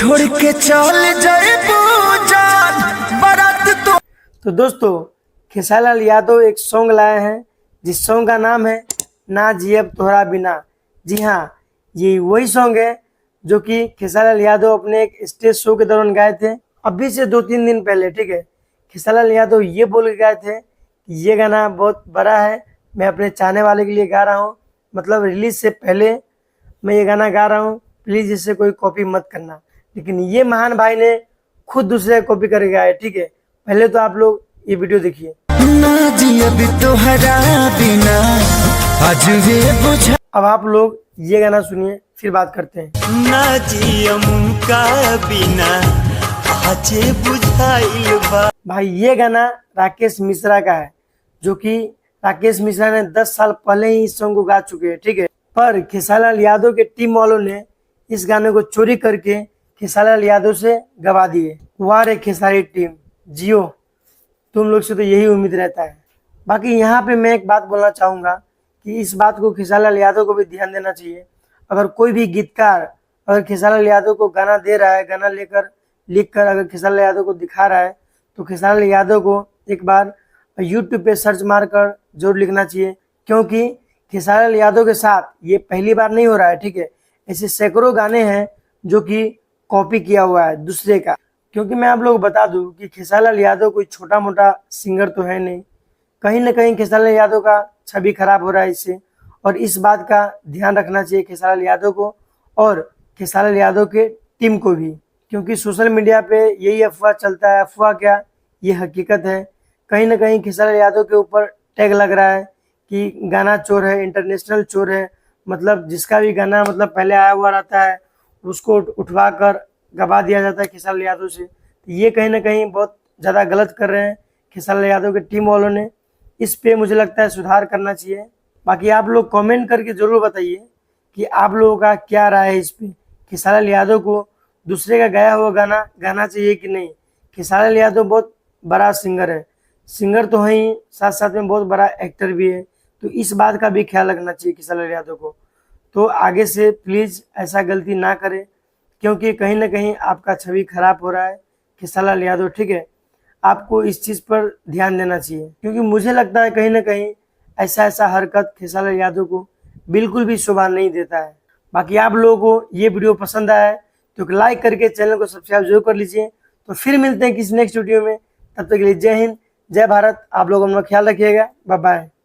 छोड़ के चल जाए जान बारात तो दोस्तों खेसारी लाल यादव एक सॉन्ग लाए हैं जिस सॉन्ग का नाम है ना जियब तोहरा बिना। जी हाँ, ये वही सॉन्ग है जो कि खेसारी लाल यादव अपने एक स्टेज शो के दौरान गाए थे अभी से 2-3 दिन पहले। ठीक है, खेसारी लाल यादव ये बोल के गाए थे कि ये गाना बहुत बड़ा है, मैं अपने चाहने वाले के लिए गा रहा हूँ, मतलब रिलीज से पहले मैं ये गाना गा रहा हूँ, प्लीज इससे कोई कॉपी मत करना। लेकिन ये महान भाई ने खुद दूसरे कॉपी करके गाए। ठीक है, पहले तो आप लोग ये वीडियो देखिए। अब आप लोग ये गाना सुनिए, फिर बात करते हैं। ना जियम का बिना आजे बुझाइल बा। भाई ये गाना राकेश मिश्रा का है, जो कि राकेश मिश्रा ने 10 साल पहले ही इस सॉन्ग को गा चुके हैं। ठीक है, पर खेसारी लाल यादव के टीम वालों ने इस गाने को चोरी करके खेसारी लाल यादव से गवा दिए। वाह रे खेसारी टीम, जियो, तुम लोग से तो यही उम्मीद रहता है। बाकी यहाँ पे मैं एक बात बोलना चाहूँगा कि इस बात को खेसारी लाल यादव को भी ध्यान देना चाहिए। अगर कोई भी गीतकार अगर खेसारी लाल यादव को गाना दे रहा है, गाना लेकर लिख कर अगर खेसारी लाल यादव को दिखा रहा है, तो खेसारी लाल यादव को एक बार यूट्यूब पे सर्च मार कर जरूर लिखना चाहिए, क्योंकि खेसारी लाल यादव के साथ ये पहली बार नहीं हो रहा है। ठीक है, ऐसे सैकड़ों गाने हैं जो कि कॉपी किया हुआ है दूसरे का। क्योंकि मैं आप लोग को बता दूं कि खेसारी लाल यादव कोई छोटा मोटा सिंगर तो है नहीं, कहीं ना कहीं खेसारी लाल यादव का छवि खराब हो रहा है इससे, और इस बात का ध्यान रखना चाहिए खेसारी लाल यादव को और खेसारी लाल यादव के टीम को भी। क्योंकि सोशल मीडिया पे यही अफवाह चलता है, अफवाह क्या ये हकीकत है। कहीं ना कहीं खेसारी लाल यादव के ऊपर टैग लग रहा है कि गाना चोर है, इंटरनेशनल चोर है, मतलब जिसका भी गाना मतलब पहले आया हुआ रहता है उसको उठवा कर गवा दिया जाता है खेसारी लाल यादव से। तो ये कहीं ना कहीं बहुत ज़्यादा गलत कर रहे हैं खेसारी लाल यादव के टीम वालों ने। इस पे मुझे लगता है सुधार करना चाहिए। बाकी आप लोग कमेंट करके ज़रूर बताइए कि आप लोगों का क्या राय है इस पे, खेसारी लाल यादव को दूसरे का गाया हुआ गाना गाना चाहिए कि नहीं। खेसारी लाल यादव बहुत बड़ा सिंगर है, सिंगर तो है ही, साथ साथ में बहुत बड़ा एक्टर भी है, तो इस बात का भी ख्याल रखना चाहिए खेसारी लाल यादव को। तो आगे से प्लीज़ ऐसा गलती ना करें, क्योंकि कहीं ना कहीं आपका छवि खराब हो रहा है खेसारी लाल यादव। ठीक है, आपको इस चीज़ पर ध्यान देना चाहिए, क्योंकि मुझे लगता है कहीं ना कहीं ऐसा हरकत खेसारी लाल यादव को बिल्कुल भी शोभा नहीं देता है। बाकी आप लोगों को ये वीडियो पसंद आया है तो लाइक करके चैनल को सब्सक्राइब जरूर कर लीजिए। तो फिर मिलते हैं किसी नेक्स्ट वीडियो में, तब तक के लिए जय हिंद, जय भारत। आप लोग अपना ख्याल रखिएगा, बाय बाय।